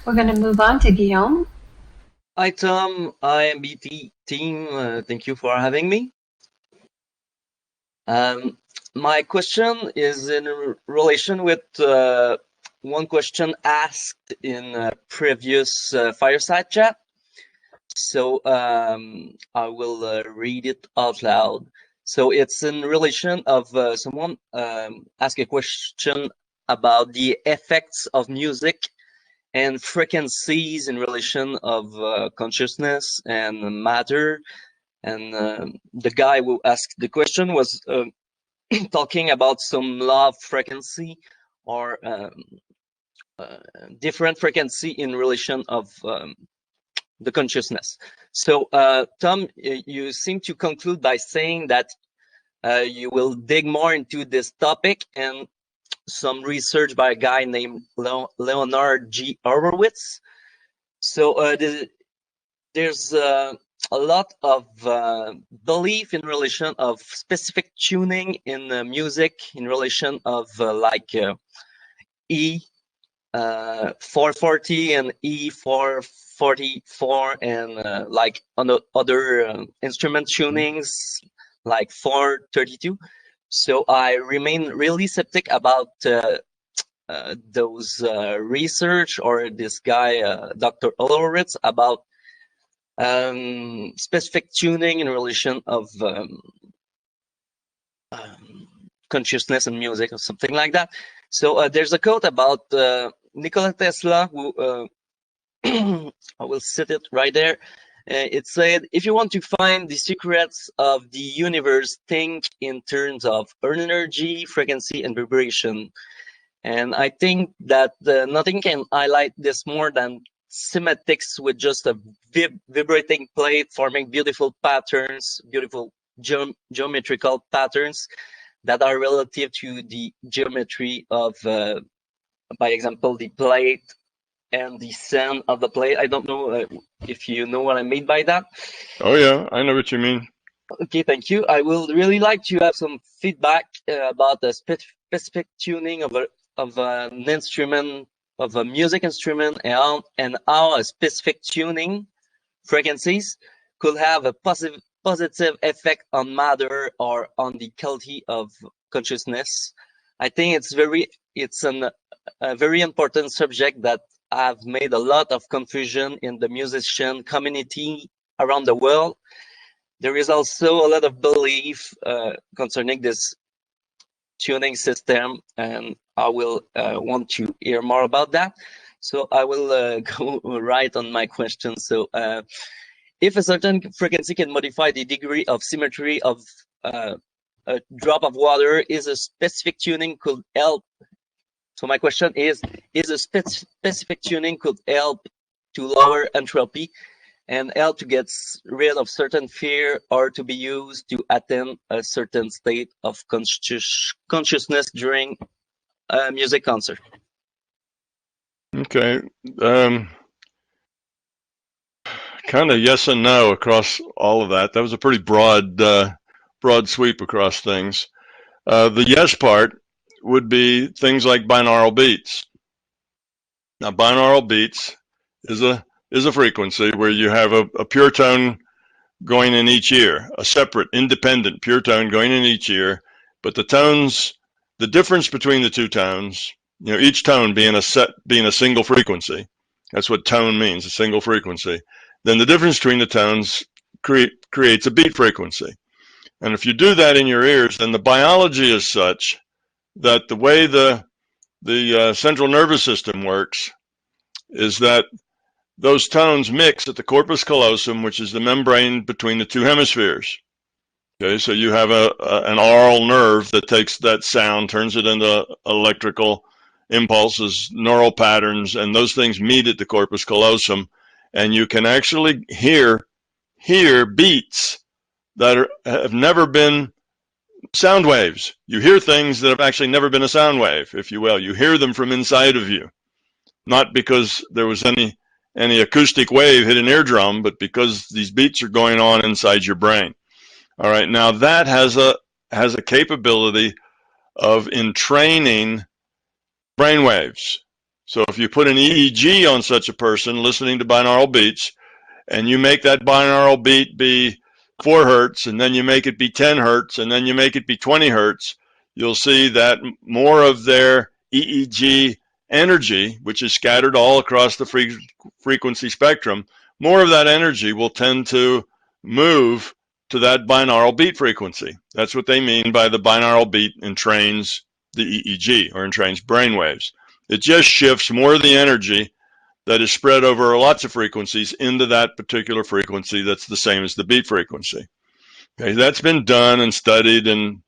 We're going to move on to Guillaume. Hi, Tom. Hi, MBT team. Thank you for having me. My question is in relation with one question asked in a previous Fireside Chat. So I will read it out loud. So it's in relation of someone asked a question about the effects of music and frequencies in relation of consciousness and matter. And the guy who asked the question was talking about some law of frequency or different frequency in relation of the consciousness. So Tom, you seem to conclude by saying that you will dig more into this topic, and some research by a guy named Leonard G. Horowitz. So there's a lot of belief in relation of specific tuning in music in relation of E 440 and E 444 and like on the other instrument tunings like 432. So I remain really skeptic about those research or this guy, Dr. Horowitz, about specific tuning in relation of consciousness and music or something like that. So there's a quote about Nikola Tesla, who I will cite it right there. It said, if you want to find the secrets of the universe, think in terms of energy, frequency, and vibration. And I think that nothing can highlight this more than cymatics with just a vibrating plate forming beautiful patterns, beautiful geometrical patterns that are relative to the geometry of, by example, the plate and the sound of the plate. I don't know if you know what I mean by that. Oh yeah, I know what you mean. Okay, thank you. I will really like to have some feedback about the specific tuning of an instrument, of a music instrument, and how a specific tuning frequencies could have a positive effect on matter or on the quality of consciousness. I think it's a very important subject that I've made a lot of confusion in the musician community around the world. There is also a lot of belief concerning this tuning system, and I will want to hear more about that. So I will go right on my question. So if a certain frequency can modify the degree of symmetry of a drop of water, is a specific tuning could help? So my question is a specific tuning could help to lower entropy and help to get rid of certain fear, or to be used to attain a certain state of consciousness during a music concert? Okay. Kind of yes and no across all of that. That was a pretty broad sweep across things. The yes part would be things like binaural beats. Now, binaural beats is a frequency where you have a pure tone going in each ear, a separate, independent pure tone going in each ear, but the tones, the difference between the two tones, each tone being a single frequency. That's what tone means, a single frequency. Then the difference between the tones creates a beat frequency. And if you do that in your ears, then the biology is such that the way the central nervous system works is that those tones mix at the corpus callosum, which is the membrane between the two hemispheres. Okay, so you have an aural nerve that takes that sound, turns it into electrical impulses, neural patterns, and those things meet at the corpus callosum, and you can actually hear beats that have never been sound waves. You hear things that have actually never been a sound wave, if you will. You hear them from inside of you, not because there was any acoustic wave hit an eardrum, but because these beats are going on inside your brain. All right, now that has a capability of entraining brain waves. So if you put an EEG on such a person listening to binaural beats, and you make that binaural beat be 4 hertz, and then you make it be 10 hertz, and then you make it be 20 hertz, you'll see that more of their EEG energy, which is scattered all across the frequency spectrum, more of that energy will tend to move to that binaural beat frequency. That's what they mean by the binaural beat entrains the EEG, or entrains brainwaves. It just shifts more of the energy that is spread over lots of frequencies into that particular frequency that's the same as the beat frequency. Okay, that's been done and studied, and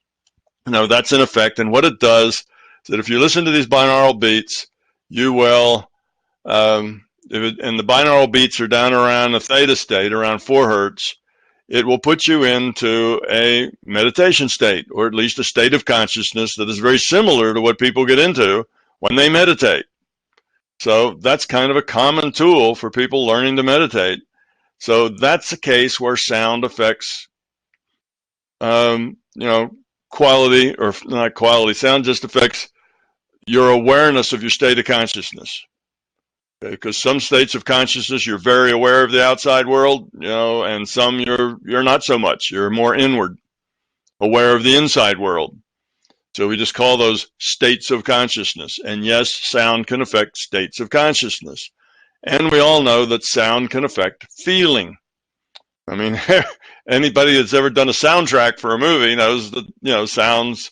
that's in effect. And what it does is that if you listen to these binaural beats, you will, and the binaural beats are down around a theta state, around 4 hertz, it will put you into a meditation state, or at least a state of consciousness that is very similar to what people get into when they meditate. So that's kind of a common tool for people learning to meditate. So that's a case where sound affects, quality, or not quality, sound just affects your awareness of your state of consciousness. Okay? Because some states of consciousness, you're very aware of the outside world, and some you're not so much. You're more inward, aware of the inside world. So we just call those states of consciousness. And yes, sound can affect states of consciousness. And we all know that sound can affect feeling. I mean, anybody that's ever done a soundtrack for a movie knows that, sounds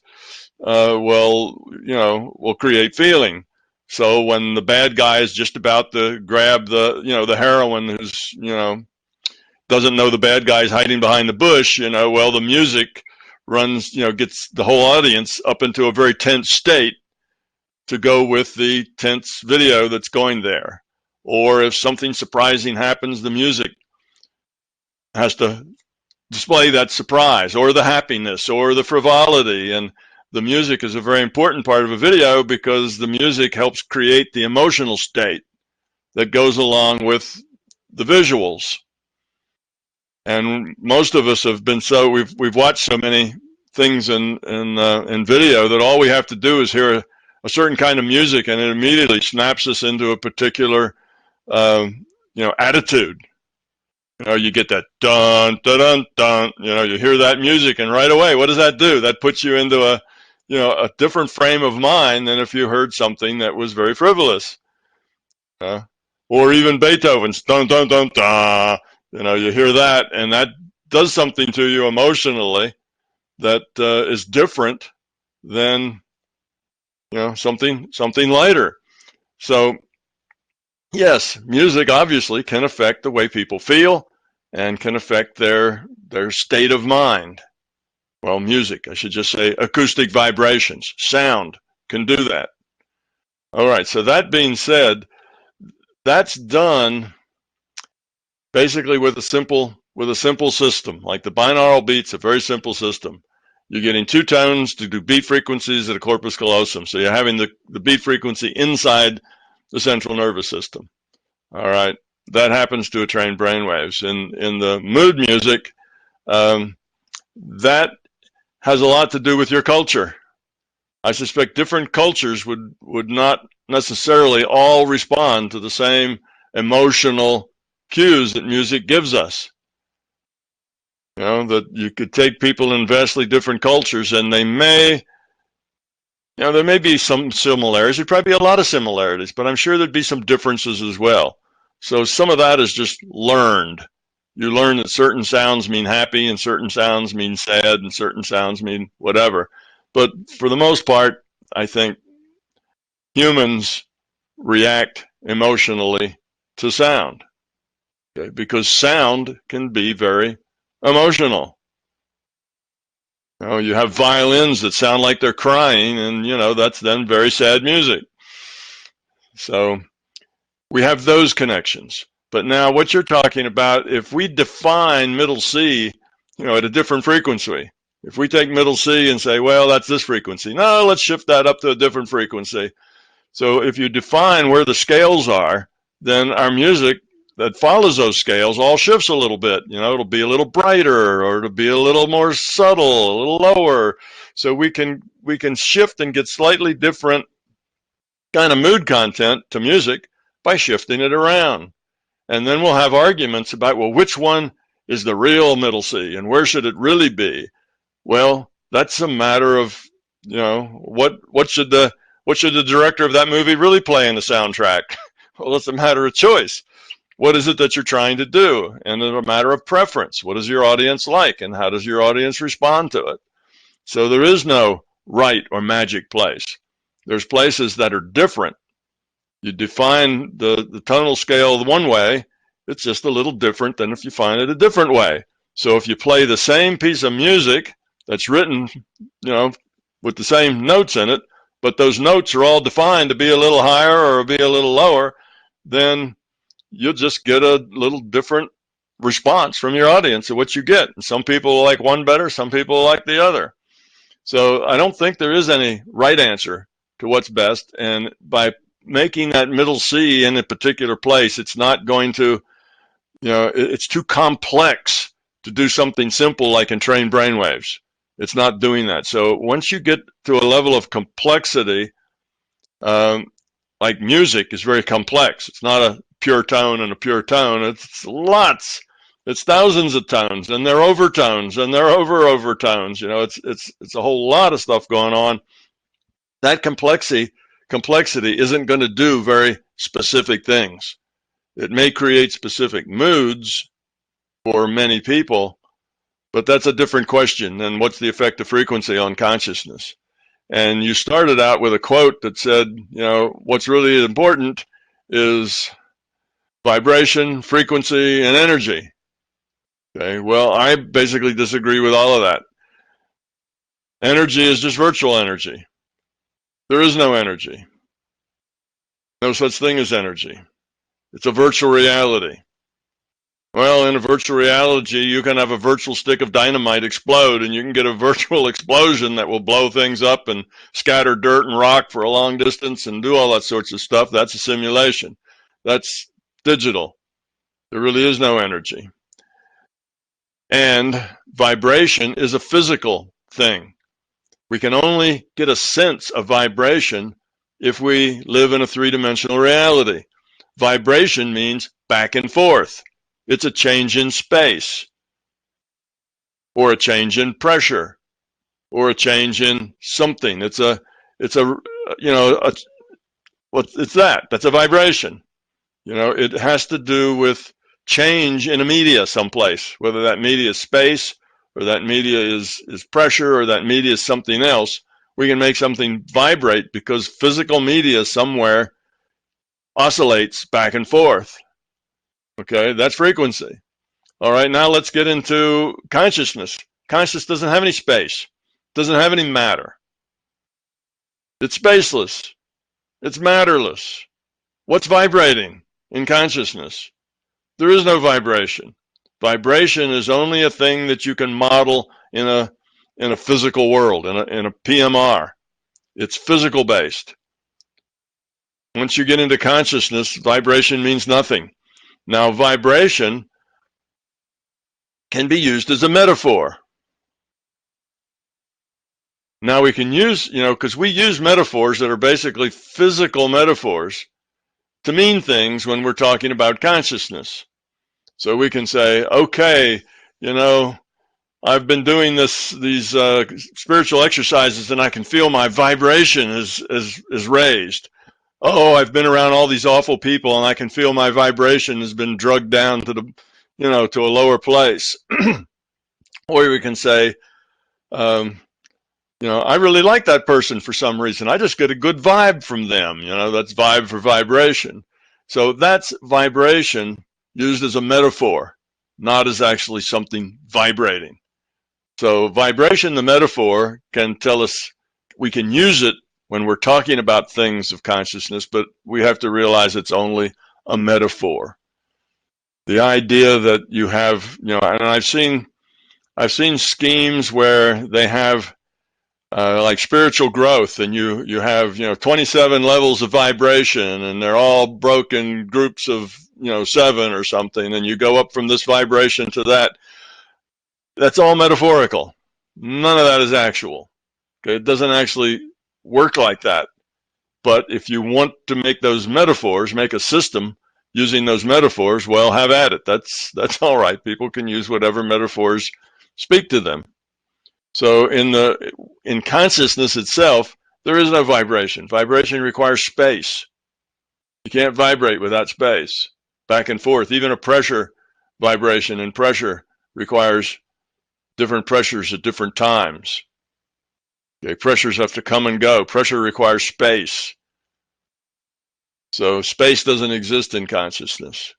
will create feeling. So when the bad guy is just about to grab the heroine who's, doesn't know the bad guy's hiding behind the bush, the music runs, gets the whole audience up into a very tense state to go with the tense video that's going there. Or if something surprising happens, the music has to display that surprise, or the happiness, or the frivolity. And the music is a very important part of a video, because the music helps create the emotional state that goes along with the visuals. And most of us have been we've watched so many things in video that all we have to do is hear a certain kind of music, and it immediately snaps us into a particular attitude. You get that dun dun dun dun. You hear that music, and right away, what does that do? That puts you into a different frame of mind than if you heard something that was very frivolous. Or even Beethoven's dun dun dun dun. You hear that, and that does something to you emotionally that is different than something lighter. So yes, music obviously can affect the way people feel and can affect their state of mind. Well, music, I should just say acoustic vibrations, sound can do that. All right, so that being said, that's done basically with a simple system. Like the binaural beat's a very simple system. You're getting 2 tones to do beat frequencies at a corpus callosum. So you're having the beat frequency inside the central nervous system. All right, that happens to attrain brainwaves. In the mood music, that has a lot to do with your culture. I suspect different cultures would not necessarily all respond to the same emotional cues that music gives us. That you could take people in vastly different cultures, and they may, there may be some similarities. There'd probably be a lot of similarities, but I'm sure there'd be some differences as well. So some of that is just learned. You learn that certain sounds mean happy, and certain sounds mean sad, and certain sounds mean whatever. But for the most part, I think humans react emotionally to sound. Okay? Because sound can be very emotional. You have violins that sound like they're crying, and that's then very sad music. So we have those connections. But now what you're talking about, if we define middle C, at a different frequency, if we take middle C and say, well, that's this frequency, no, let's shift that up to a different frequency. So if you define where the scales are, then our music that follows those scales all shifts a little bit. It'll be a little brighter, or it'll be a little more subtle, a little lower. So we can shift and get slightly different kind of mood content to music by shifting it around. And then we'll have arguments about, well, which one is the real middle C and where should it really be? Well, that's a matter of, what should the director of that movie really play in the soundtrack? Well, it's a matter of choice. What is it that you're trying to do? And it's a matter of preference. What does your audience like and how does your audience respond to it? So there is no right or magic place. There's places that are different. You define the tonal scale one way, it's just a little different than if you find it a different way. So if you play the same piece of music that's written, with the same notes in it, but those notes are all defined to be a little higher or be a little lower, then you'll just get a little different response from your audience of what you get. And some people will like one better, some people will like the other. So I don't think there is any right answer to what's best. And by making that middle C in a particular place, it's not going to, it's too complex to do something simple like entrain brainwaves. It's not doing that. So once you get to a level of complexity, like music is very complex. It's not a pure tone and a pure tone. It's lots. It's thousands of tones, and they're overtones, and they're overtones. It's a whole lot of stuff going on. That complexity isn't going to do very specific things. It may create specific moods for many people, but that's a different question than what's the effect of frequency on consciousness. And you started out with a quote that said, what's really important is vibration, frequency, and energy. Okay, well, I basically disagree with all of that. Energy is just virtual energy. There is no energy. No such thing as energy. It's a virtual reality. Well, in a virtual reality, you can have a virtual stick of dynamite explode, and you can get a virtual explosion that will blow things up and scatter dirt and rock for a long distance and do all that sorts of stuff. That's a simulation. That's digital. There really is no energy. And vibration is a physical thing. We can only get a sense of vibration if we live in a three-dimensional reality. Vibration means back and forth. It's a change in space, or a change in pressure, or a change in something. It's That's a vibration. It has to do with change in a media someplace, whether that media is space, or that media is pressure, or that media is something else. We can make something vibrate because physical media somewhere oscillates back and forth. Okay, that's frequency. All right, now let's get into consciousness. Consciousness doesn't have any space, doesn't have any matter. It's spaceless. It's matterless. What's vibrating in consciousness? There is no vibration. Vibration is only a thing that you can model in a physical world, in a PMR. It's physical based. Once you get into consciousness, vibration means nothing. Now, vibration can be used as a metaphor. Now we can use, because we use metaphors that are basically physical metaphors to mean things when we're talking about consciousness. So we can say, okay, I've been doing these spiritual exercises and I can feel my vibration is raised. Oh, I've been around all these awful people and I can feel my vibration has been drugged down to to a lower place. Or we can say, I really like that person for some reason. I just get a good vibe from them. That's vibe for vibration. So that's vibration used as a metaphor, not as actually something vibrating. So vibration, the metaphor, can tell us, we can use it when we're talking about things of consciousness, but we have to realize it's only a metaphor. The idea that you have, and I've seen schemes where they have like spiritual growth, and you have 27 levels of vibration, and they're all broken groups of 7 or something, and you go up from this vibration to that. That's all metaphorical. None of that is actual. Okay, it doesn't actually work like that. But if you want to make those metaphors, make a system using those metaphors, well, have at it. That's all right. People can use whatever metaphors speak to them. So in consciousness itself, there is no vibration. Vibration requires space. You can't vibrate without space. Back and forth. Even a pressure vibration and pressure requires different pressures at different times. Okay, pressures have to come and go. Pressure requires space. So space doesn't exist in consciousness.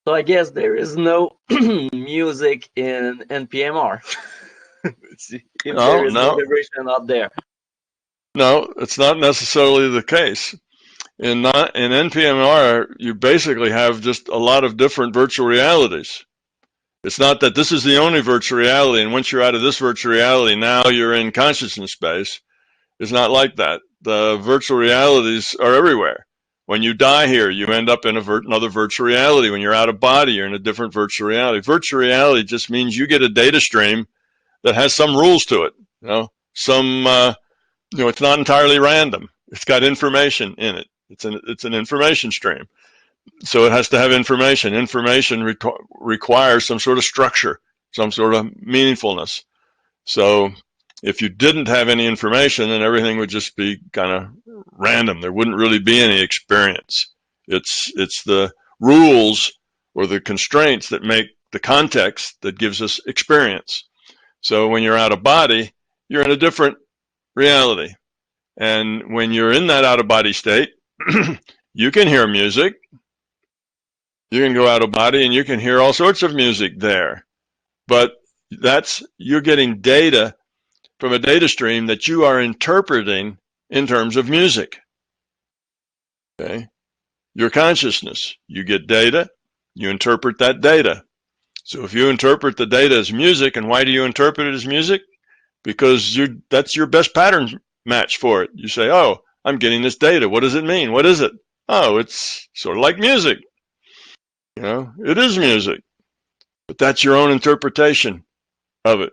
So I guess there is no music in NPMR. If there is no vibration out there. No, it's not necessarily the case. In NPMR, you basically have just a lot of different virtual realities. It's not that this is the only virtual reality, and once you're out of this virtual reality, now you're in consciousness space. It's not like that. The virtual realities are everywhere. When you die here, you end up in another virtual reality. When you're out of body, you're in a different virtual reality. Virtual reality just means you get a data stream that has some rules to it. It's not entirely random. It's got information in it. It's an information stream. So it has to have information. Information requires some sort of structure, some sort of meaningfulness. So if you didn't have any information, then everything would just be kind of random. There wouldn't really be any experience. It's the rules or the constraints that make the context that gives us experience. So when you're out of body, you're in a different reality. And when you're in that out of body state, you can hear music. You can go out of body and you can hear all sorts of music there. But you're getting data from a data stream that you are interpreting in terms of music. Okay? Your consciousness, you get data, you interpret that data. So if you interpret the data as music, and why do you interpret it as music? Because that's your best pattern match for it. You say, oh, I'm getting this data. What does it mean? What is it? Oh, it's sort of like music. It is music. But that's your own interpretation of it.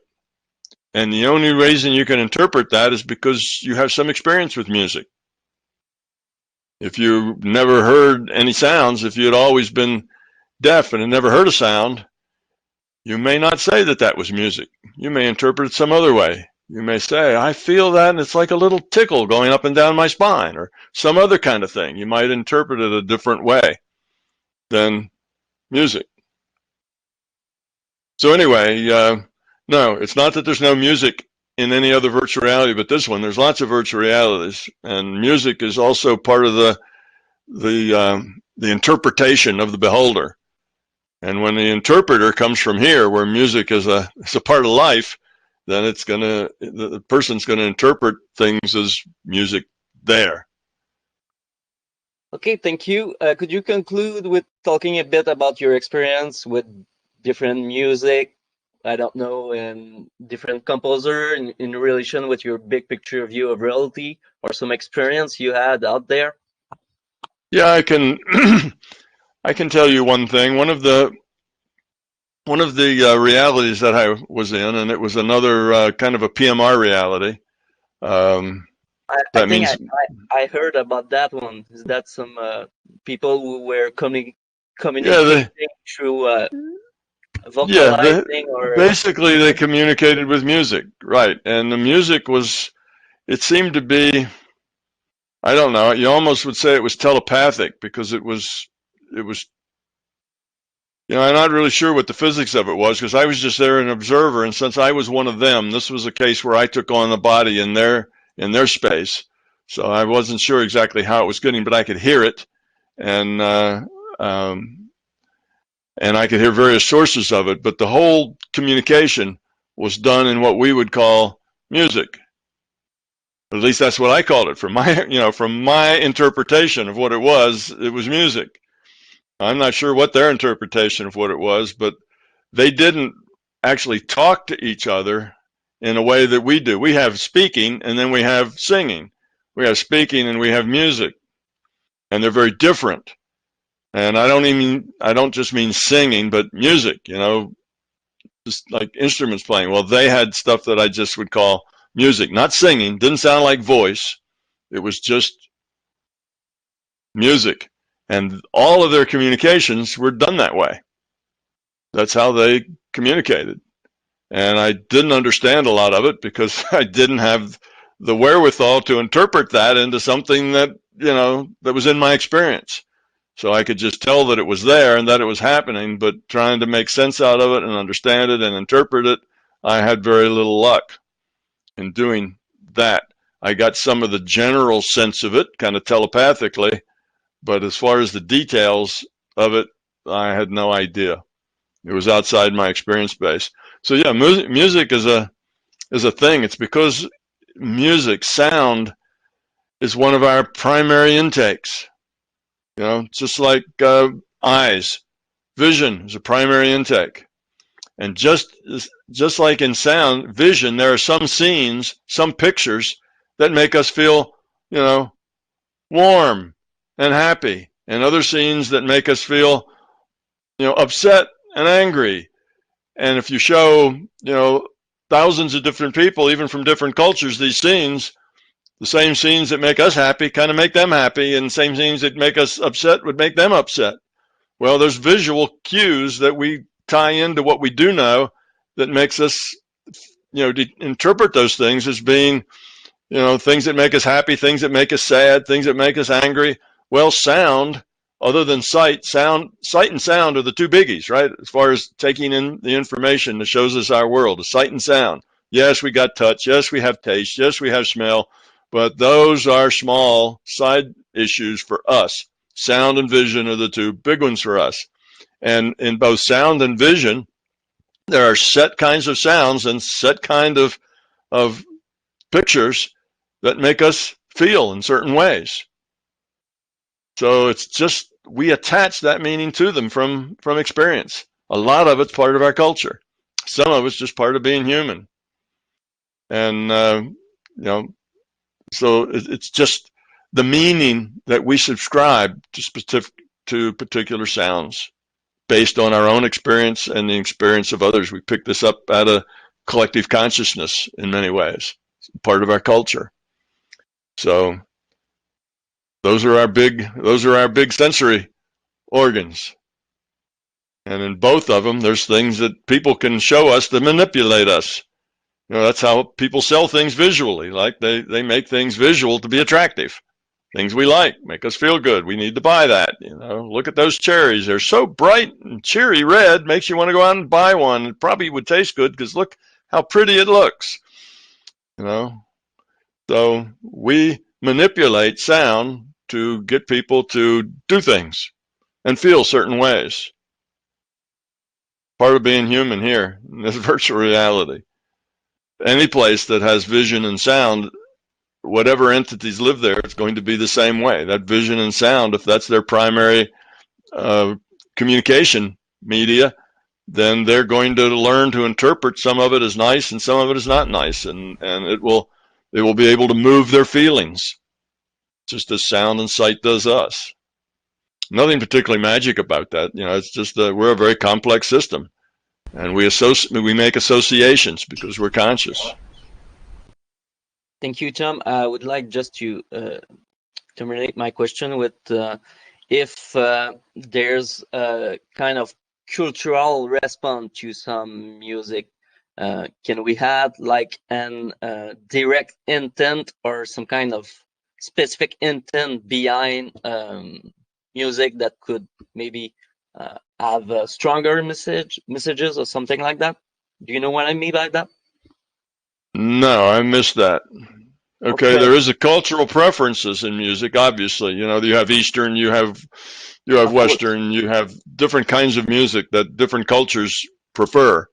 And the only reason you can interpret that is because you have some experience with music. If you never heard any sounds, if you had always been deaf and had never heard a sound, you may not say that that was music. You may interpret it some other way. You may say, I feel that and it's like a little tickle going up and down my spine, or some other kind of thing. You might interpret it a different way than music. So anyway, no, it's not that there's no music in any other virtual reality, but this one, there's lots of virtual realities, and music is also part of the interpretation of the beholder. And when the interpreter comes from here, where music is a part of life, then the person's gonna interpret things as music there. Okay, thank you. Could you conclude with talking a bit about your experience with different music, I don't know, and different composer in relation with your big picture view of reality, or some experience you had out there? Yeah, I can I can tell you one thing. One of the realities that I was in, and it was another kind of a PMR reality. I think I heard about that one. Is that some people who were communicating through vocalizing? Basically they communicated with music, right? And the music it seemed to be, I don't know, you almost would say it was telepathic, because it was I'm not really sure what the physics of it was, because I was just there an observer, and since I was one of them, this was a case where I took on the body in their space. So I wasn't sure exactly how it was getting, but I could hear it, and I could hear various sources of it. But the whole communication was done in what we would call music. At least that's what I called it. From my interpretation of what it was music. I'm not sure what their interpretation of what it was, but they didn't actually talk to each other in a way that we do. We have speaking, and then we have singing. We have speaking and we have music, and they're very different. And I don't just mean singing, but music, just like instruments playing. Well, they had stuff that I just would call music, not singing. Didn't sound like voice, It was just music. And all of their communications were done that way. That's how they communicated. And I didn't understand a lot of it because I didn't have the wherewithal to interpret that into something that, that was in my experience. So I could just tell that it was there and that it was happening, but trying to make sense out of it and understand it and interpret it, I had very little luck in doing that. I got some of the general sense of it, kind of telepathically, but as far as the details of it, I had no idea. It was outside my experience base. So yeah, music is a thing. It's because music, sound, is one of our primary intakes. Just like eyes, vision is a primary intake. And just like in sound, vision, there are some scenes, some pictures that make us feel, warm and happy, and other scenes that make us feel, upset and angry. And if you show, thousands of different people, even from different cultures, these scenes, the same scenes that make us happy kind of make them happy, and the same scenes that make us upset would make them upset. Well, there's visual cues that we tie into what we do know that makes us, interpret those things as being, things that make us happy, things that make us sad, things that make us angry. Well, sound, other than sight and sound are the two biggies, right? As far as taking in the information that shows us our world, is sight and sound. Yes, we got touch. Yes, we have taste. Yes, we have smell. But those are small side issues for us. Sound and vision are the two big ones for us. And in both sound and vision, there are set kinds of sounds and set kind of pictures that make us feel in certain ways. So it's just, we attach that meaning to them from experience. A lot of it's part of our culture. Some of it's just part of being human. And, so it's just the meaning that we subscribe to particular sounds based on our own experience and the experience of others. We pick this up out of collective consciousness in many ways. It's part of our culture. So those are our big sensory organs. And in both of them, there's things that people can show us to manipulate us. That's how people sell things visually. Like they make things visual to be attractive. Things we like, make us feel good. We need to buy that. Look at those cherries. They're so bright and cheery red, makes you want to go out and buy one. It probably would taste good because look how pretty it looks. So we manipulate sound to get people to do things and feel certain ways. Part of being human here in this virtual reality. Any place that has vision and sound, whatever entities live there, it's going to be the same way. That vision and sound, if that's their primary communication media, then they're going to learn to interpret some of it as nice and some of it as not nice, and they will be able to move their feelings, just as sound and sight does us. Nothing particularly magic about that. It's just we're a very complex system. And we make associations because we're conscious. Thank you, Tom. I would like just to terminate my question with if there's a kind of cultural response to some music. Can we have like an direct intent or some kind of specific intent behind music that could maybe have stronger messages or something like that? Do you know what I mean by that? No, I missed that. Okay, there is a cultural preferences in music, obviously. You have Eastern, you have Western, you have different kinds of music that different cultures prefer.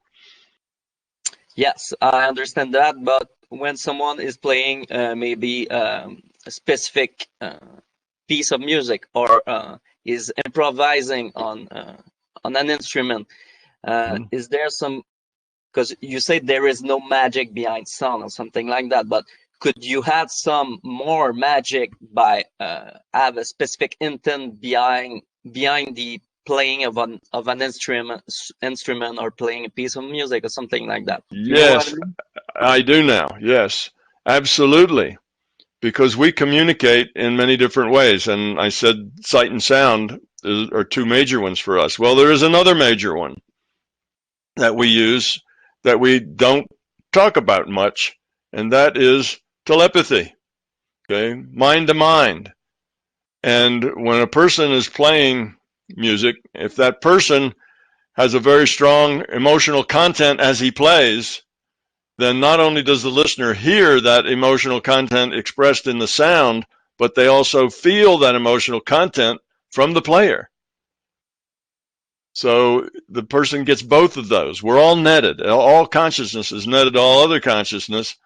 Yes, I understand that, but when someone is playing maybe a specific piece of music or is improvising on an instrument, is there some, because you say there is no magic behind sound or something like that, but could you have some more magic by have a specific intent behind the playing of an instrument or playing a piece of music or something like that? Yes, I do now. Yes, absolutely. because we communicate in many different ways. And I said sight and sound are two major ones for us. Well, there is another major one that we use that we don't talk about much, and that is telepathy, okay? Mind to mind. And when a person is playing music, if that person has a very strong emotional content as he plays, then not only does the listener hear that emotional content expressed in the sound, but they also feel that emotional content from the player. So the person gets both of those. We're all netted. All consciousness is netted to all other consciousness.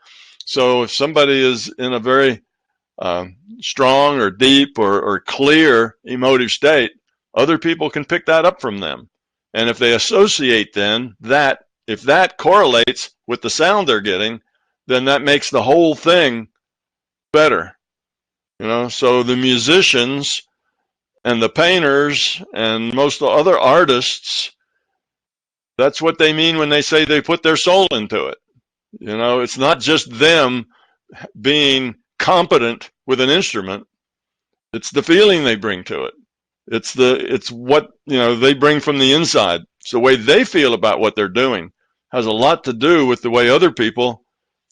So if somebody is in a very strong or deep or clear emotive state, other people can pick that up from them. And if they associate then that, if that correlates with the sound they're getting, then that makes the whole thing better. You know, so the musicians and the painters and most of the other artists, that's what they mean when they say they put their soul into it. You know, it's not just them being competent with an instrument, it's the feeling they bring to it. It's what, you know, they bring from the inside. It's the way they feel about what they're doing has a lot to do with the way other people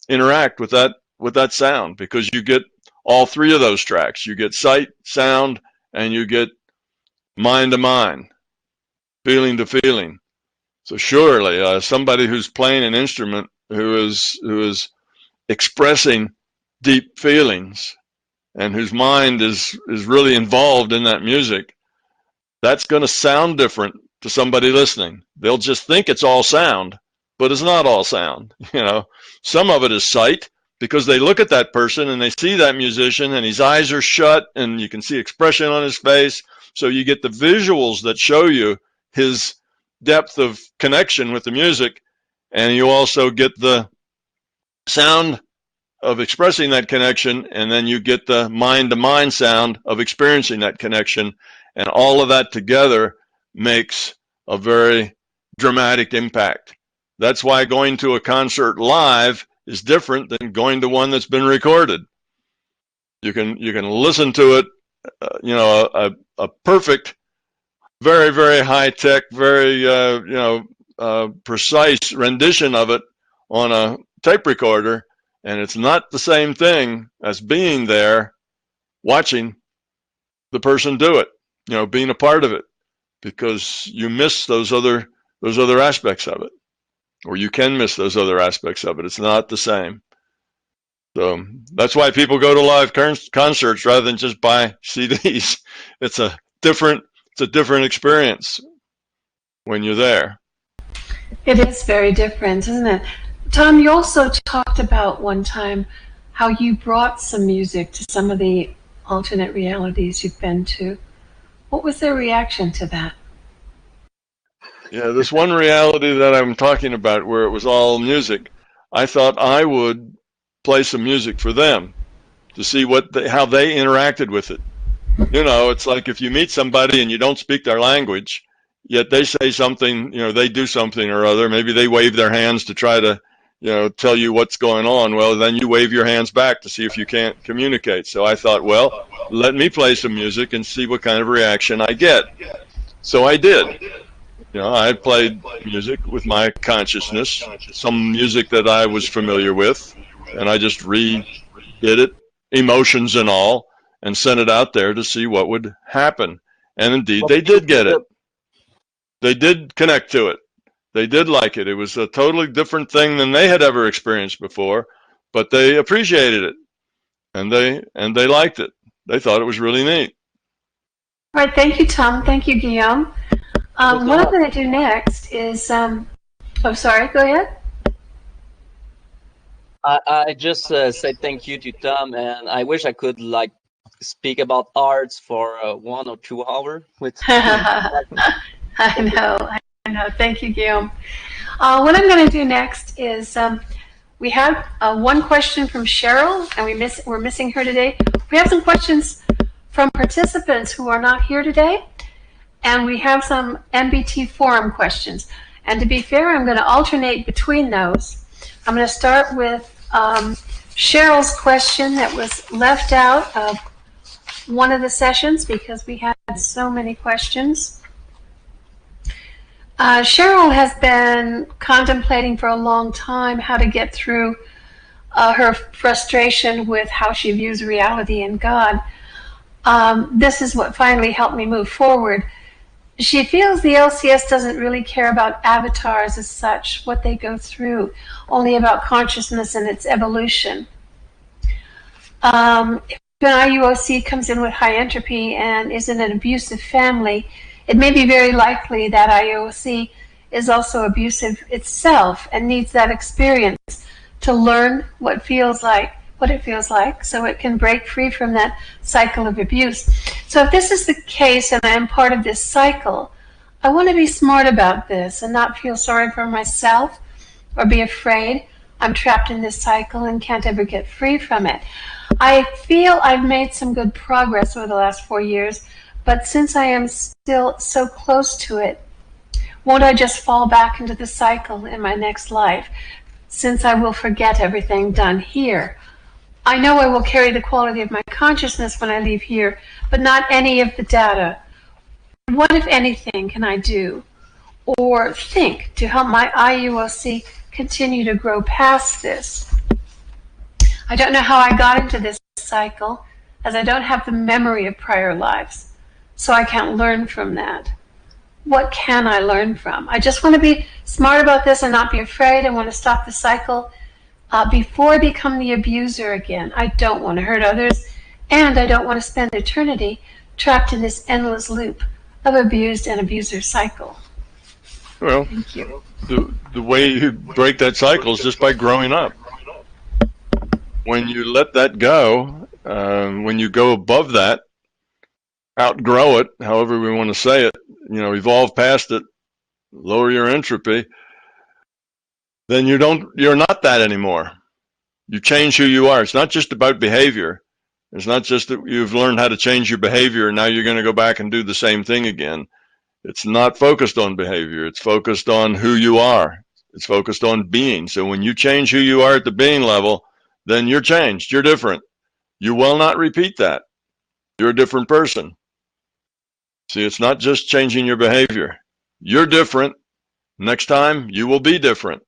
interact with that sound, because you get all three of those tracks. You get sight, sound, and you get mind to mind, feeling to feeling. So surely somebody who's playing an instrument who is expressing deep feelings and whose mind is really involved in that music, that's going to sound different to somebody listening. They'll just think it's all sound, but it's not all sound. You know, some of it is sight, because they look at that person and they see that musician and his eyes are shut and you can see expression on his face. So you get the visuals that show you his depth of connection with the music, and you also get the sound of expressing that connection, and then you get the mind-to-mind sound of experiencing that connection, and all of that together makes a very dramatic impact. That's why going to a concert live is different than going to one that's been recorded. You can listen to it, you know, a perfect, very, very high-tech, very precise rendition of it on a tape recorder, and it's not the same thing as being there watching the person do it, you know, being a part of it, because you miss those other aspects of it, or you can miss those other aspects of it. It's not the same. So that's why people go to live concerts rather than just buy CDs. It's a different experience when you're there. It is very different, isn't it? Tom, you also talked about one time how you brought some music to some of the alternate realities you've been to. What was their reaction to that? Yeah, this one reality that I'm talking about, where it was all music, I thought I would play some music for them to see how they interacted with it. You know, it's like if you meet somebody and you don't speak their language, yet they say something, you know, they do something or other. Maybe they wave their hands to try to, you know, tell you what's going on. Well, then you wave your hands back to see if you can't communicate. So I thought, well, let me play some music and see what kind of reaction I get. So I did. You know, I played music with my consciousness, some music that I was familiar with, and I just redid it, emotions and all, and sent it out there to see what would happen. And indeed, they did get it. They did connect to it. They did like it. It was a totally different thing than they had ever experienced before, but they appreciated it, and they liked it. They thought it was really neat. All right, thank you, Tom. Thank you, Guillaume. What I'm going to do next is, oh, sorry, go ahead. I just said thank you to Tom, and I wish I could speak about arts for 1 or 2 hours with. I know. Thank you, Guillaume. What I'm going to do next is we have one question from Cheryl, and we're missing her today. We have some questions from participants who are not here today, and we have some MBT forum questions. And to be fair, I'm going to alternate between those. I'm going to start with Cheryl's question that was left out of one of the sessions because we had so many questions. Cheryl has been contemplating for a long time how to get through her frustration with how she views reality and God. This is what finally helped me move forward. She feels the LCS doesn't really care about avatars as such, what they go through, only about consciousness and its evolution. If an IUOC comes in with high entropy and is in an abusive family, it may be very likely that IUOC is also abusive itself and needs that experience to learn what it feels like, so it can break free from that cycle of abuse. So if this is the case and I am part of this cycle, I want to be smart about this and not feel sorry for myself or be afraid I'm trapped in this cycle and can't ever get free from it. I feel I've made some good progress over the last 4 years, but since I am still so close to it, won't I just fall back into the cycle in my next life, since I will forget everything done here? I know I will carry the quality of my consciousness when I leave here, but not any of the data. What, if anything, can I do or think to help my IUOC continue to grow past this? I don't know how I got into this cycle, as I don't have the memory of prior lives, so I can't learn from that. What can I learn from? I just want to be smart about this and not be afraid. I want to stop the cycle before I become the abuser again. I don't want to hurt others, and I don't want to spend eternity trapped in this endless loop of abused and abuser cycle. Well, thank you. The way you break that cycle is just by growing up. When you let that go, when you go above that, outgrow it, however we want to say it, evolve past it, lower your entropy, then you're not that anymore. You change who you are. It's not just about behavior. It's not just that you've learned how to change your behavior and now you're going to go back and do the same thing again. It's not focused on behavior. It's focused on who you are. It's focused on being. So when you change who you are at the being level, then you're changed. You're different. You will not repeat that. You're a different person. See, it's not just changing your behavior. You're different. Next time, you will be different.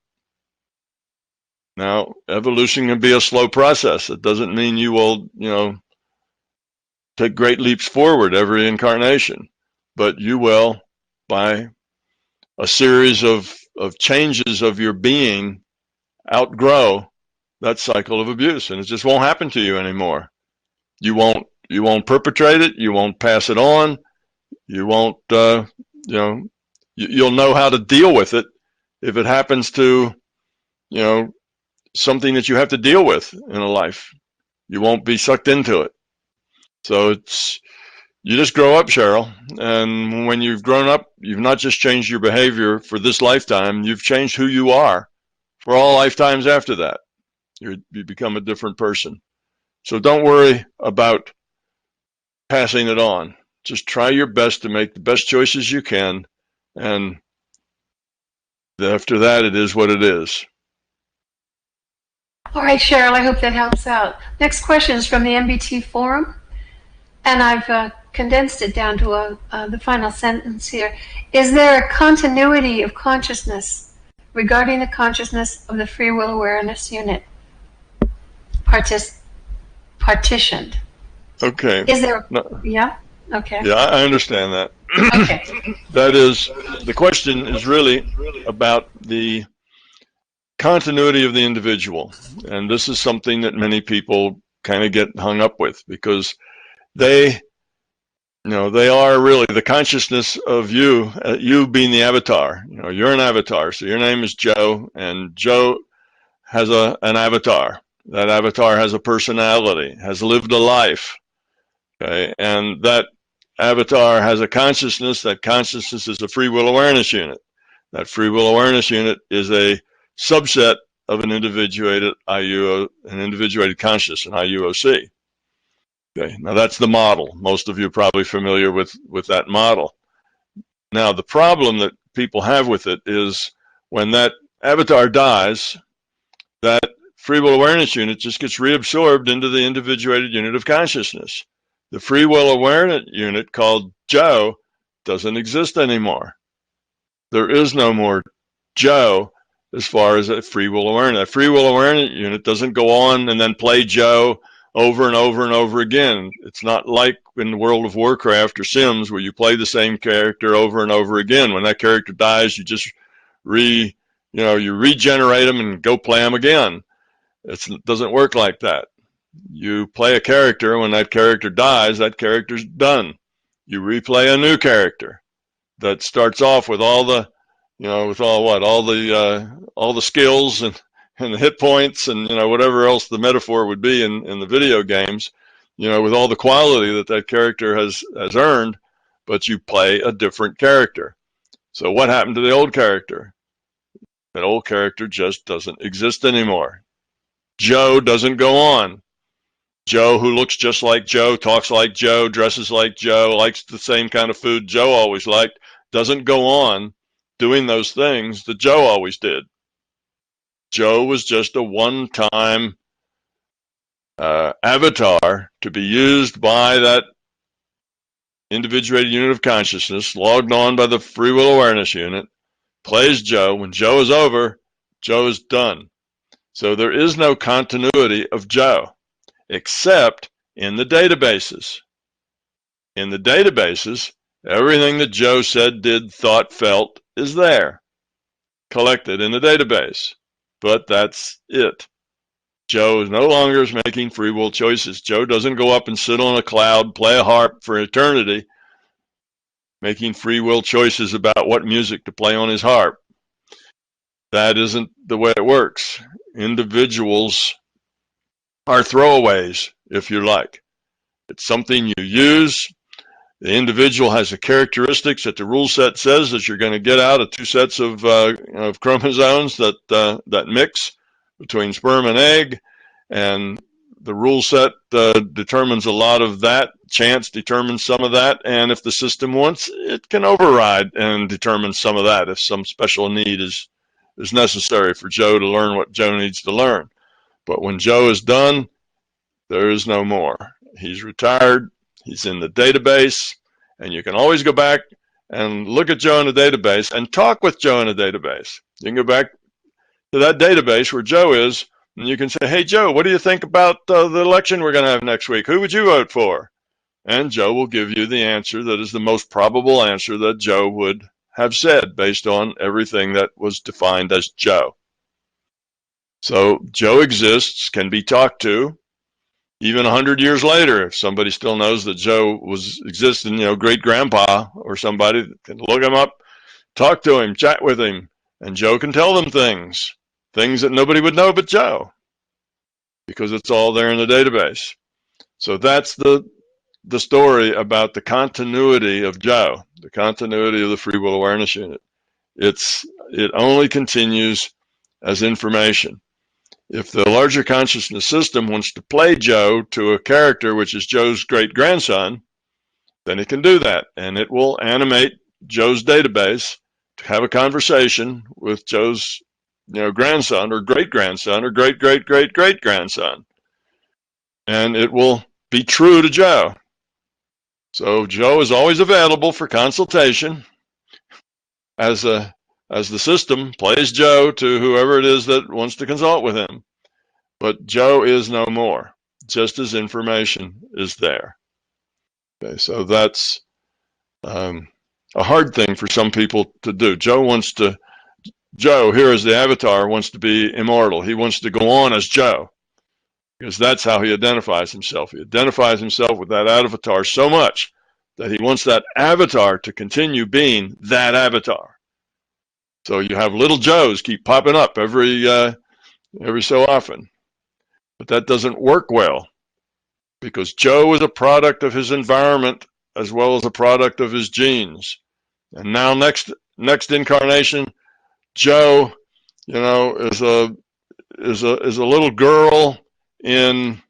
Now, evolution can be a slow process. It doesn't mean you will, take great leaps forward every incarnation, but you will, by a series of changes of your being, outgrow that cycle of abuse, and it just won't happen to you anymore. You won't perpetrate it. You won't pass it on. You won't, you'll know how to deal with it if it happens to, something that you have to deal with in a life. You won't be sucked into it. So you just grow up, Cheryl. And when you've grown up, you've not just changed your behavior for this lifetime, you've changed who you are for all lifetimes after that. You become a different person. So don't worry about passing it on. Just try your best to make the best choices you can. And after that, it is what it is. All right, Cheryl, I hope that helps out. Next question is from the MBT forum, and I've condensed it down to the final sentence here. Is there a continuity of consciousness regarding the consciousness of the free will awareness unit partitioned? Okay. Is there? No. Yeah. Okay. Yeah, I understand that. Okay. That is, the question is really about the continuity of the individual, and this is something that many people kind of get hung up with, because they are really the consciousness of you, you being the avatar. You're an avatar, so your name is Joe, and Joe has an avatar. That avatar has a personality, has lived a life, okay, and that avatar has a consciousness. That consciousness is a free will awareness unit. That free will awareness unit is a subset of an individuated conscious, an IUOC. Okay, now that's the model. Most of you are probably familiar with that model. Now the problem that people have with it is when that avatar dies, that free will awareness unit just gets reabsorbed into the individuated unit of consciousness. The free will awareness unit called Joe doesn't exist anymore. There is no more Joe as far as a free will awareness. That free will awareness unit doesn't go on and then play Joe over and over and over again. It's not like in World of Warcraft or Sims where you play the same character over and over again. When that character dies, you just you regenerate them and go play them again. It doesn't work like that. You play a character, when that character dies, that character's done. You replay a new character that starts off with all the, all the skills and the hit points and, whatever else the metaphor would be in the video games, with all the quality that character has earned, but you play a different character. So what happened to the old character? That old character just doesn't exist anymore. Joe doesn't go on. Joe, who looks just like Joe, talks like Joe, dresses like Joe, likes the same kind of food Joe always liked, doesn't go on doing those things that Joe always did. Joe was just a one-time avatar to be used by that individuated unit of consciousness, logged on by the free will awareness unit, plays Joe. When Joe is over, Joe is done. So there is no continuity of Joe, except in the databases. In the databases, everything that Joe said, did, thought, felt is there, collected in the database. But that's it. Joe is no longer making free will choices. Joe doesn't go up and sit on a cloud, play a harp for eternity, making free will choices about what music to play on his harp. That isn't the way it works. Individuals are throwaways, if you like. It's something you use. The individual has the characteristics that the rule set says that you're going to get out of two sets of chromosomes that mix between sperm and egg, and the rule set determines a lot of that. Chance determines some of that, and if the system wants, it can override and determine some of that if some special need is necessary for Joe to learn what Joe needs to learn. But when Joe is done, there is no more. He's retired. He's in the database, and you can always go back and look at Joe in the database and talk with Joe in the database. You can go back to that database where Joe is, and you can say, hey, Joe, what do you think about the election we're going to have next week? Who would you vote for? And Joe will give you the answer that is the most probable answer that Joe would have said based on everything that was defined as Joe. So Joe exists, can be talked to. Even 100 years later, if somebody still knows that Joe was existing, great-grandpa or somebody can look him up, talk to him, chat with him, and Joe can tell them things that nobody would know but Joe, because it's all there in the database. So that's the story about the continuity of Joe, the continuity of the free will awareness unit. It only continues as information. If the larger consciousness system wants to play Joe to a character which is Joe's great-grandson, then it can do that, and it will animate Joe's database to have a conversation with Joe's grandson or great-grandson or great-great-great-great-grandson. And it will be true to Joe. So Joe is always available for consultation as the system plays Joe to whoever it is that wants to consult with him. But Joe is no more, just as information is there. Okay, so that's a hard thing for some people to do. Joe, here as the avatar, wants to be immortal. He wants to go on as Joe, because that's how he identifies himself. He identifies himself with that avatar so much that he wants that avatar to continue being that avatar. So you have little Joes keep popping up every so often. But that doesn't work well, because Joe is a product of his environment as well as a product of his genes. And now next incarnation, Joe, is a little girl in,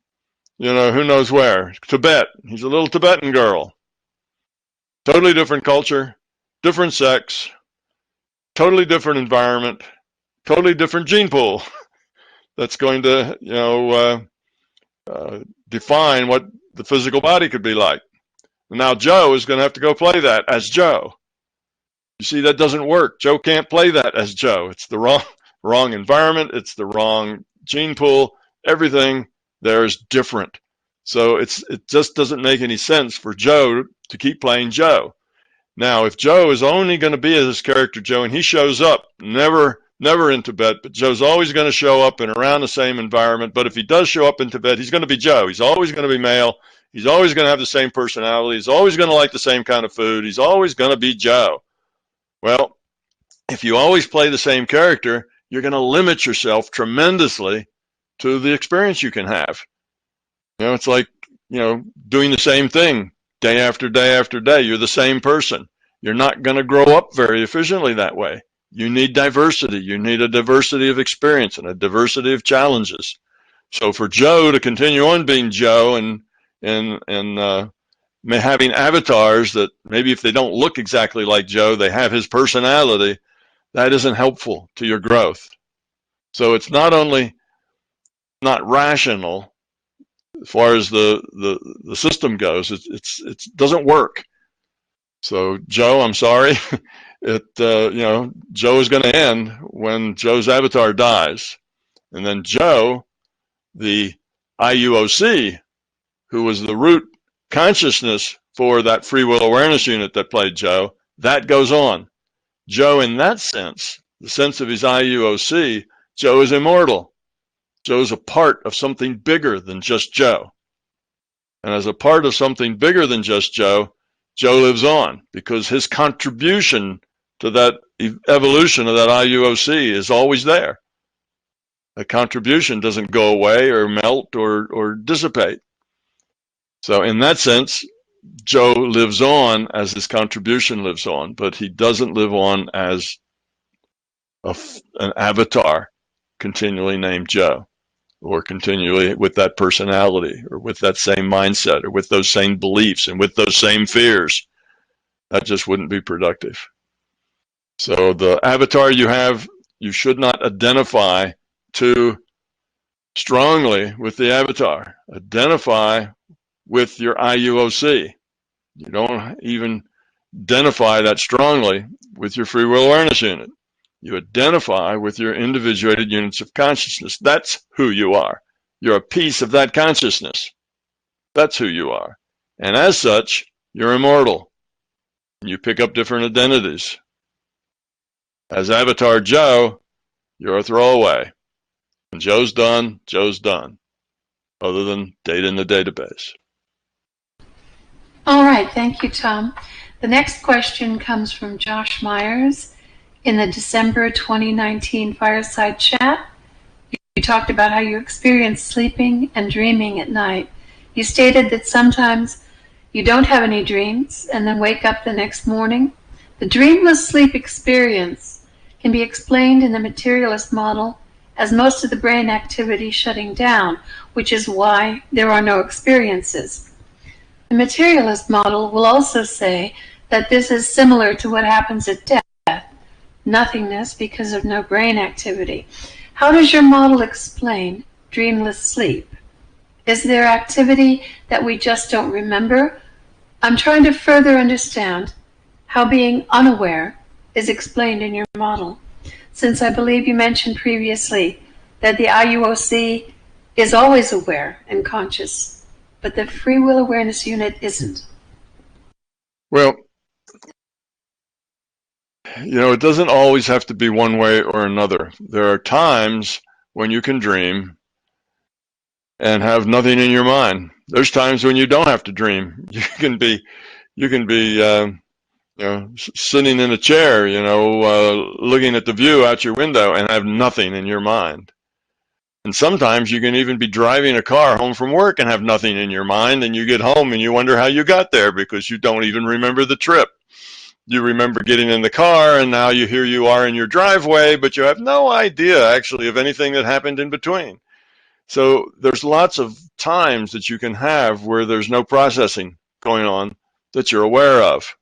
who knows where, Tibet. He's a little Tibetan girl. Totally different culture, different sex, totally different environment, totally different gene pool. that's going to, define what the physical body could be like. Now Joe is going to have to go play that as Joe. You see, that doesn't work. Joe can't play that as Joe. It's the wrong environment. It's the wrong gene pool. Everything there is different. So it just doesn't make any sense for Joe to keep playing Joe. Now, if Joe is only going to be as his character Joe, and he shows up, never in Tibet, but Joe's always going to show up in around the same environment. But if he does show up in Tibet, he's going to be Joe. He's always going to be male. He's always going to have the same personality. He's always going to like the same kind of food. He's always going to be Joe. Well, if you always play the same character, you're going to limit yourself tremendously to the experience you can have. It's like, doing the same thing day after day after day. You're the same person. You're not going to grow up very efficiently that way. You need diversity. You need a diversity of experience and a diversity of challenges. So for Joe to continue on being Joe and having avatars that maybe if they don't look exactly like Joe, they have his personality, that isn't helpful to your growth. So it's not only not rational as far as the system goes, it doesn't work. So Joe, I'm sorry, Joe is going to end when Joe's avatar dies. And then Joe, the IUOC, who was the root consciousness for that free will awareness unit that played Joe, that goes on. Joe, in that sense, the sense of his IUOC, Joe is immortal. Joe's a part of something bigger than just Joe. And as a part of something bigger than just Joe, Joe lives on because his contribution to that evolution of that IUOC is always there. The contribution doesn't go away or melt or dissipate. So in that sense, Joe lives on as his contribution lives on, but he doesn't live on as an avatar continually named Joe, or continually with that personality, or with that same mindset, or with those same beliefs, and with those same fears. That just wouldn't be productive. So the avatar you have, you should not identify too strongly with the avatar. Identify with your IUOC. You don't even identify that strongly with your free will awareness unit. You identify with your individuated units of consciousness. That's who you are. You're a piece of that consciousness. That's who you are. And as such, you're immortal. You pick up different identities. As Avatar Joe, you're a throwaway. When Joe's done, Joe's done. Other than data in the database. All right, thank you, Tom. The next question comes from Josh Myers in the December 2019 Fireside Chat. You talked about how you experience sleeping and dreaming at night. You stated that sometimes you don't have any dreams and then wake up the next morning. The dreamless sleep experience can be explained in the materialist model as most of the brain activity shutting down, which is why there are no experiences. The materialist model will also say that this is similar to what happens at death, nothingness because of no brain activity. How does your model explain dreamless sleep? Is there activity that we just don't remember? I'm trying to further understand how being unaware is explained in your model, since I believe you mentioned previously that the IUOC is always aware and conscious, but the free will awareness unit isn't. Well, it doesn't always have to be one way or another. There are times when you can dream and have nothing in your mind. There's times when you don't have to dream. You can be sitting in a chair, looking at the view out your window and have nothing in your mind. And sometimes you can even be driving a car home from work and have nothing in your mind, and you get home and you wonder how you got there because you don't even remember the trip. You remember getting in the car, and now here you are in your driveway, but you have no idea actually of anything that happened in between. So there's lots of times that you can have where there's no processing going on that you're aware of.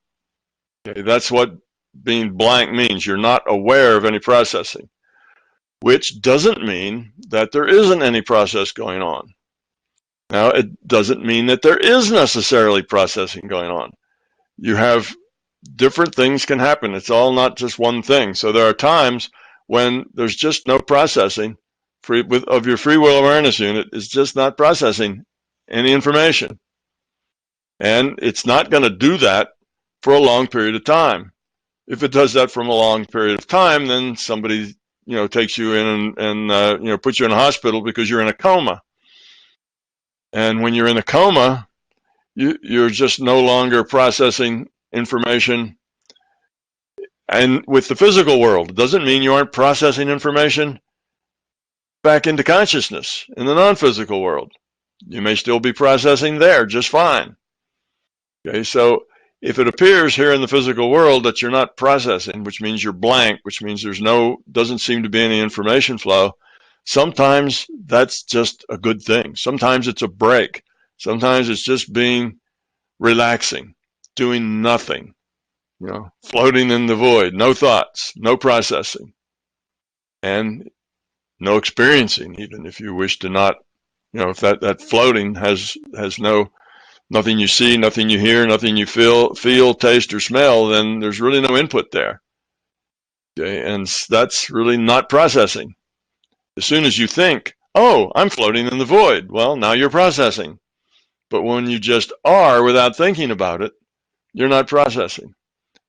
Okay, that's what being blank means. You're not aware of any processing. which doesn't mean that there isn't any process going on. Now, it doesn't mean that there is necessarily processing going on. You have different things can happen. It's all not just one thing. So there are times when there's just no processing of your free will awareness unit is just not processing any information. And it's not going to do that for a long period of time. If it does that from a long period of time, then somebody, takes you in and puts you in a hospital because you're in a coma. And when you're in a coma, you're just no longer processing information. And with the physical world, it doesn't mean you aren't processing information back into consciousness in the non-physical world. You may still be processing there just fine. Okay, so if it appears here in the physical world that you're not processing, which means you're blank, which means doesn't seem to be any information flow, sometimes that's just a good thing. Sometimes it's a break. Sometimes it's just being relaxing, doing nothing, floating in the void, no thoughts, no processing, and no experiencing, even if you wish to not, if that floating has nothing you see, nothing you hear, nothing you feel, taste, or smell, then there's really no input there. Okay, and that's really not processing. As soon as you think, oh, I'm floating in the void, well, now you're processing. But when you just are without thinking about it, you're not processing.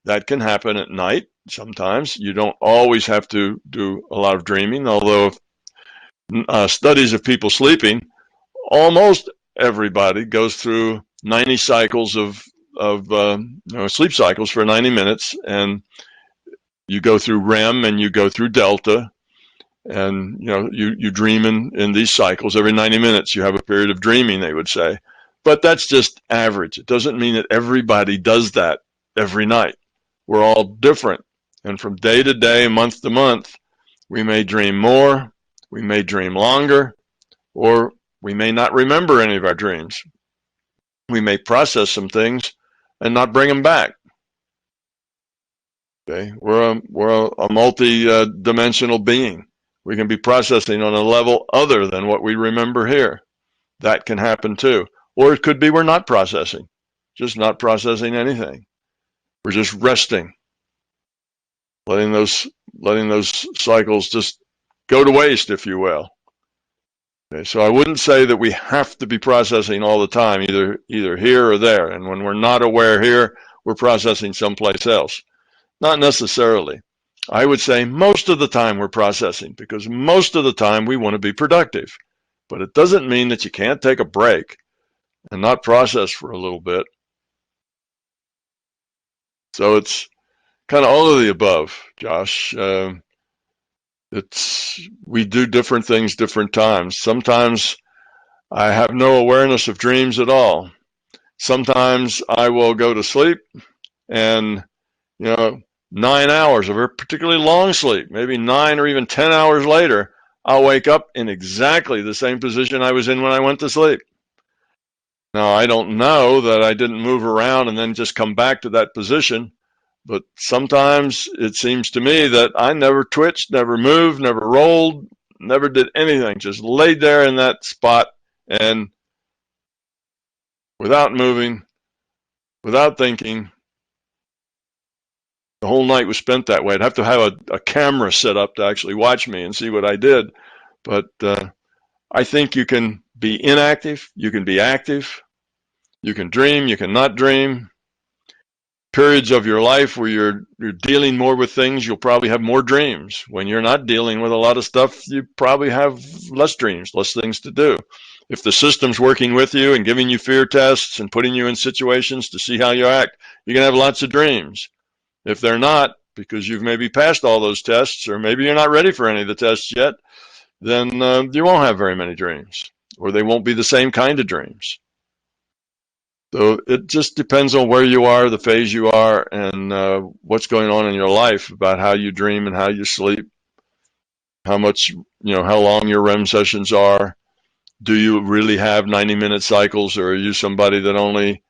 That can happen at night. Sometimes you don't always have to do a lot of dreaming, although studies of people sleeping, almost everybody goes through 90 cycles of sleep cycles for 90 minutes, and you go through REM and you go through delta, and you dream in these cycles. Every 90 minutes you have a period of dreaming, they would say, but that's just average. It doesn't mean that everybody does that every night. We're all different, and from day to day, month to month, we may dream more, we may dream longer, or we may not remember any of our dreams. We may process some things and not bring them back. Okay, we're a multi-dimensional being. We can be processing on a level other than what we remember here. That can happen too. Or it could be we're not processing, just not processing anything. We're just resting, letting those cycles just go to waste, if you will. Okay, so I wouldn't say that we have to be processing all the time, either here or there. And when we're not aware here, we're processing someplace else. Not necessarily. I would say most of the time we're processing, because most of the time we want to be productive. But it doesn't mean that you can't take a break and not process for a little bit. So it's kind of all of the above, Josh. We do different things different times. Sometimes I have no awareness of dreams at all. Sometimes I will go to sleep and 9 hours of a particularly long sleep, maybe 9 or even 10 hours later, I'll wake up in exactly the same position I was in when I went to sleep. Now, I don't know that I didn't move around and then just come back to that position, but sometimes it seems to me that I never twitched, never moved, never rolled, never did anything, just laid there in that spot and without moving, without thinking. The whole night was spent that way. I'd have to have a camera set up to actually watch me and see what I did. But I think you can be inactive, you can be active, you can dream, you can not dream. Periods of your life where you're dealing more with things, you'll probably have more dreams. When you're not dealing with a lot of stuff, you probably have less dreams, less things to do. If the system's working with you and giving you fear tests and putting you in situations to see how you act, you're going to have lots of dreams. If they're not, because you've maybe passed all those tests, or maybe you're not ready for any of the tests yet, then you won't have very many dreams, or they won't be the same kind of dreams. So it just depends on where you are, the phase you are, and what's going on in your life about how you dream and how you sleep, how much, how long your REM sessions are. Do you really have 90-minute cycles, or are you somebody that only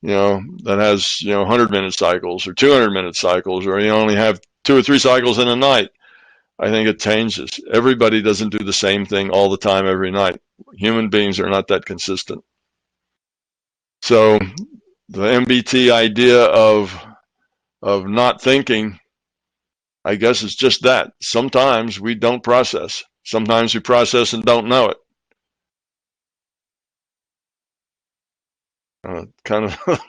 that has 100-minute cycles or 200-minute cycles, or you only have 2 or 3 cycles in a night? I think it changes. Everybody doesn't do the same thing all the time every night. Human beings are not that consistent. So the MBT idea of not thinking, I guess, is just that. Sometimes we don't process. Sometimes we process and don't know it. Kind of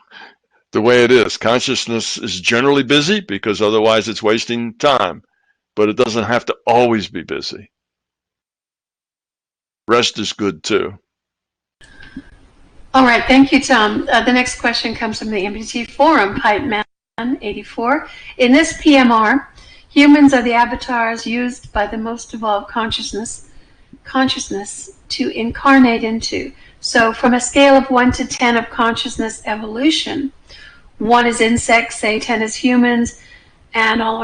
the way it is. Consciousness is generally busy because otherwise it's wasting time, but it doesn't have to always be busy. Rest is good too. All right, thank you, Tom. The next question comes from the MBT forum, Pipe Man 84. In this PMR, humans are the avatars used by the most evolved consciousness to incarnate into. So from a scale of 1 to 10 of consciousness evolution, 1 is insects, say 10 is humans, and all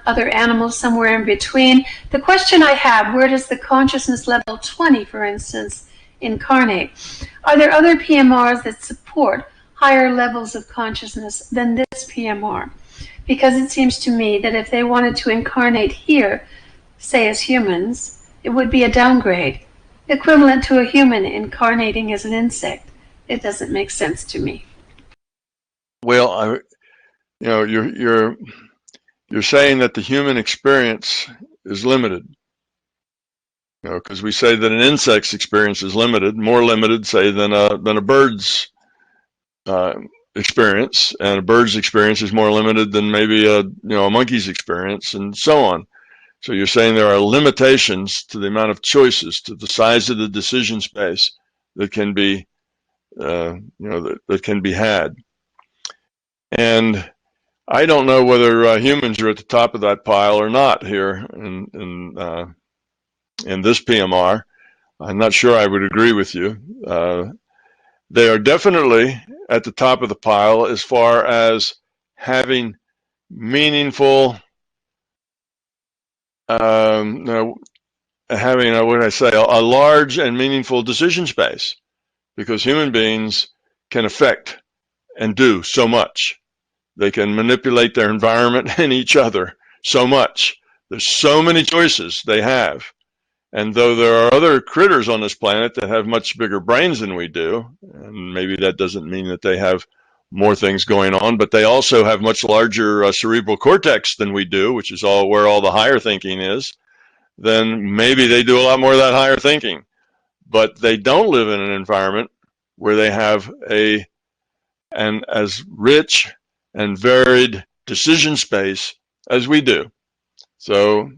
other animals somewhere in between. The question I have, where does the consciousness level 20, for instance, incarnate? Are there other PMRs that support higher levels of consciousness than this PMR? Because it seems to me that if they wanted to incarnate here, say as humans, it would be a downgrade, equivalent to a human incarnating as an insect. It doesn't make sense to me. Well, you're saying that the human experience is limited. Because we say that an insect's experience is limited, more limited, say, than a bird's experience, and a bird's experience is more limited than maybe a monkey's experience, and so on. So you're saying there are limitations to the amount of choices, to the size of the decision space that can be, that can be had. And I don't know whether humans are at the top of that pile or not here in this PMR. I'm not sure I would agree with you. They are definitely at the top of the pile as far as having meaningful, having, what I say, a large and meaningful decision space, because human beings can affect and do so much. They can manipulate their environment and each other so much. There's so many choices they have. And though there are other critters on this planet that have much bigger brains than we do, and maybe that doesn't mean that they have more things going on, but they also have much larger cerebral cortex than we do, which is where all the higher thinking is, then maybe they do a lot more of that higher thinking. But they don't live in an environment where they have an as rich and varied decision space as we do. So at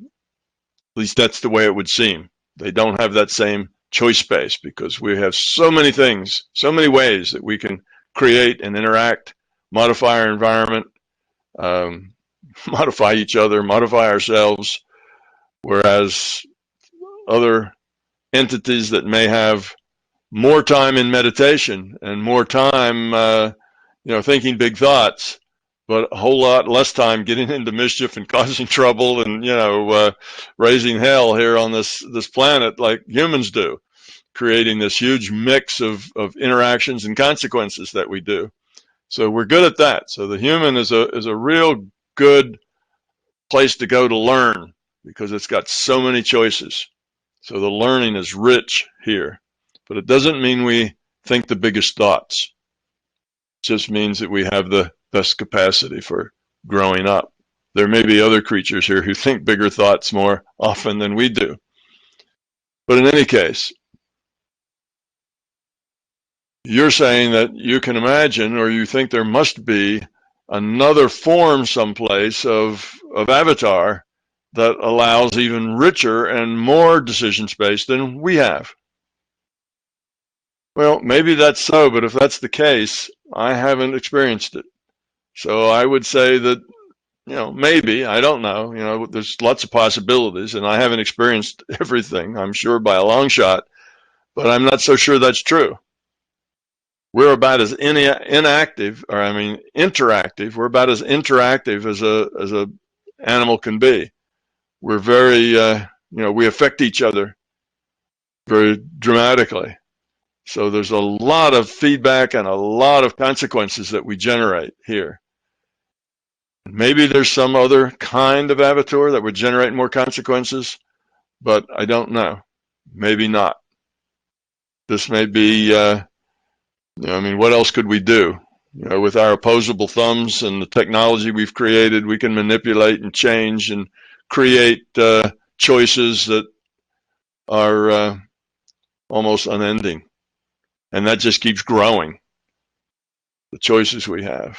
least that's the way it would seem. They don't have that same choice space because we have so many things, so many ways that we can create and interact, modify our environment, modify each other, modify ourselves, whereas other entities that may have more time in meditation and more time, thinking big thoughts, but a whole lot less time getting into mischief and causing trouble and, raising hell here on this planet like humans do, creating this huge mix of interactions and consequences that we do. So we're good at that. So the human is a real good place to go to learn because it's got so many choices. So the learning is rich here, but it doesn't mean we think the biggest thoughts. It just means that we have the best capacity for growing up. There may be other creatures here who think bigger thoughts more often than we do. But in any case, you're saying that you can imagine, or you think there must be another form someplace of avatar that allows even richer and more decision space than we have. Well, maybe that's so, but if that's the case, I haven't experienced it. So I would say that, maybe, I don't know, there's lots of possibilities, and I haven't experienced everything, I'm sure, by a long shot, but I'm not so sure that's true. We're about as interactive. We're about as interactive as a animal can be. We're very, we affect each other very dramatically. So there's a lot of feedback and a lot of consequences that we generate here. Maybe there's some other kind of avatar that would generate more consequences, but I don't know. Maybe not. This may be, I mean, what else could we do? With our opposable thumbs and the technology we've created, we can manipulate and change and create choices that are almost unending. And that just keeps growing, the choices we have.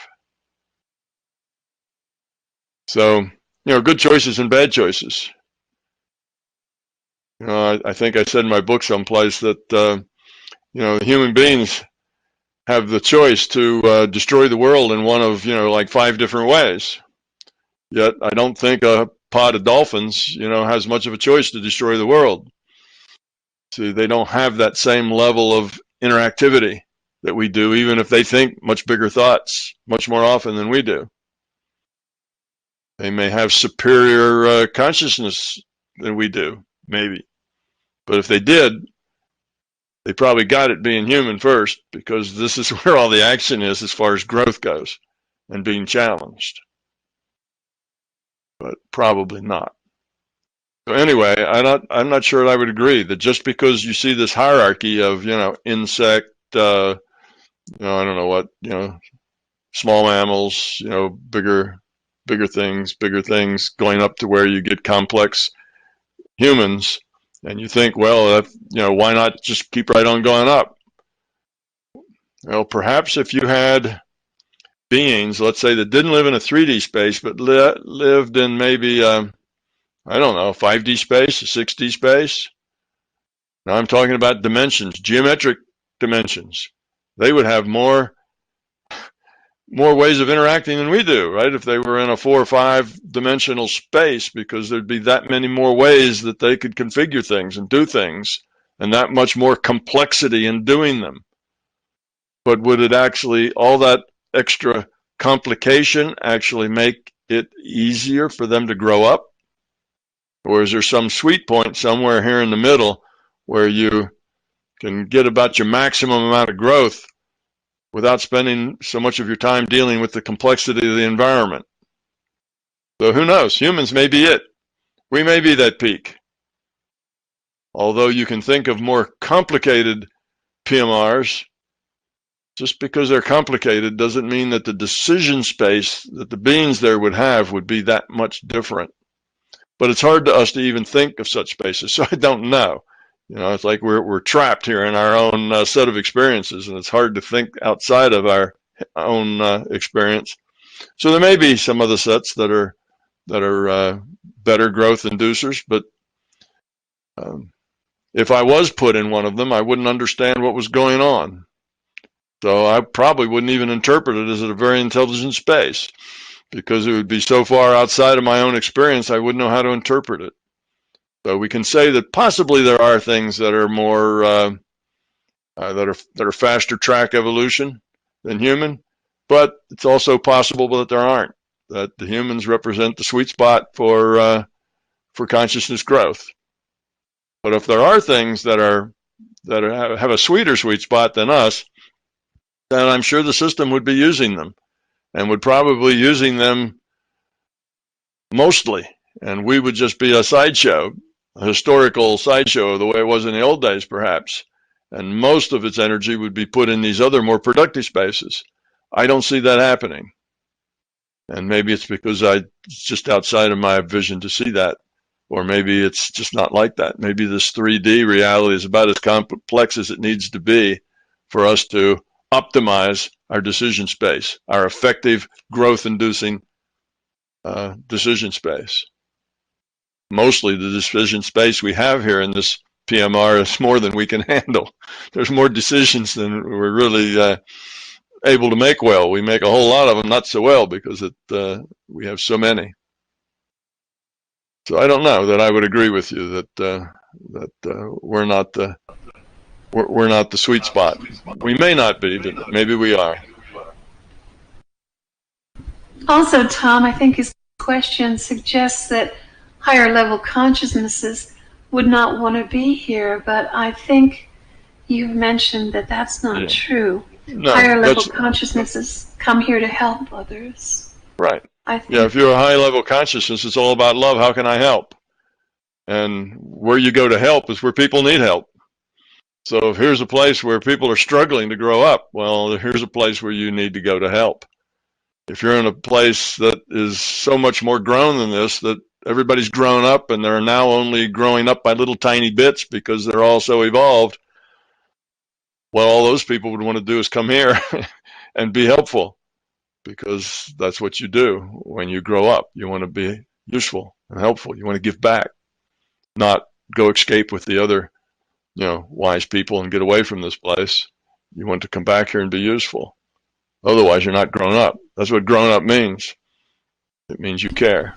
So, good choices and bad choices. I think I said in my book someplace that, human beings have the choice to destroy the world in one of, like 5 different ways. Yet I don't think a pod of dolphins, has much of a choice to destroy the world. See, they don't have that same level of interactivity that we do, even if they think much bigger thoughts much more often than we do. They may have superior consciousness than we do, maybe. But if they did, they probably got it being human first, because this is where all the action is as far as growth goes and being challenged. But probably not. So anyway, I'm not sure I would agree that just because you see this hierarchy of, insect, I don't know what, small mammals, bigger things, going up to where you get complex humans, and you think, well, why not just keep right on going up? Well, perhaps if you had beings, let's say, that didn't live in a 3D space, but lived in maybe, I don't know, 5D space, a 6D space. Now I'm talking about dimensions, geometric dimensions. They would have more ways of interacting than we do, right? If they were in a 4 or 5 dimensional space, because there'd be that many more ways that they could configure things and do things, and that much more complexity in doing them. But would it actually, all that extra complication, actually make it easier for them to grow up? Or is there some sweet point somewhere here in the middle where you can get about your maximum amount of growth without spending so much of your time dealing with the complexity of the environment? So who knows? Humans may be it. We may be that peak. Although you can think of more complicated PMRs, just because they're complicated doesn't mean that the decision space that the beings there would have would be that much different. But it's hard to us to even think of such spaces, so I don't know. It's like we're trapped here in our own set of experiences, and it's hard to think outside of our own experience. So there may be some other sets that are better growth inducers, but if I was put in one of them, I wouldn't understand what was going on. So I probably wouldn't even interpret it as a very intelligent space, because it would be so far outside of my own experience, I wouldn't know how to interpret it. So we can say that possibly there are things that are more that are faster track evolution than human, but it's also possible that there aren't. That the humans represent the sweet spot for consciousness growth. But if there are things that have a sweeter sweet spot than us, then I'm sure the system would be using them, and would probably using them mostly, and we would just be a sideshow, a historical sideshow the way it was in the old days, perhaps. And most of its energy would be put in these other more productive spaces. I don't see that happening. And maybe it's because it's just outside of my vision to see that. Or maybe it's just not like that. Maybe this 3D reality is about as complex as it needs to be for us to optimize our decision space, our effective growth-inducing decision space. Mostly the decision space we have here in this PMR is more than we can handle. There's more decisions than we're really able to make well. We make a whole lot of them not so well because we have so many. So I don't know that I would agree with you that we're not the sweet spot. We may not be, but maybe we are. Also, Tom, I think his question suggests that higher level consciousnesses would not want to be here, but I think you've mentioned that that's not true. No, higher level consciousnesses come here to help others. Right. I think. Yeah, if you're a high level consciousness, it's all about love. How can I help? And where you go to help is where people need help. So if here's a place where people are struggling to grow up, well, here's a place where you need to go to help. If you're in a place that is so much more grown than this, that everybody's grown up and they're now only growing up by little tiny bits because they're all so evolved, well, all those people would want to do is come here and be helpful, because that's what you do when you grow up. You want to be useful and helpful. You want to give back, not go escape with the other, wise people and get away from this place. You want to come back here and be useful. Otherwise, you're not grown up. That's what grown up means. It means you care.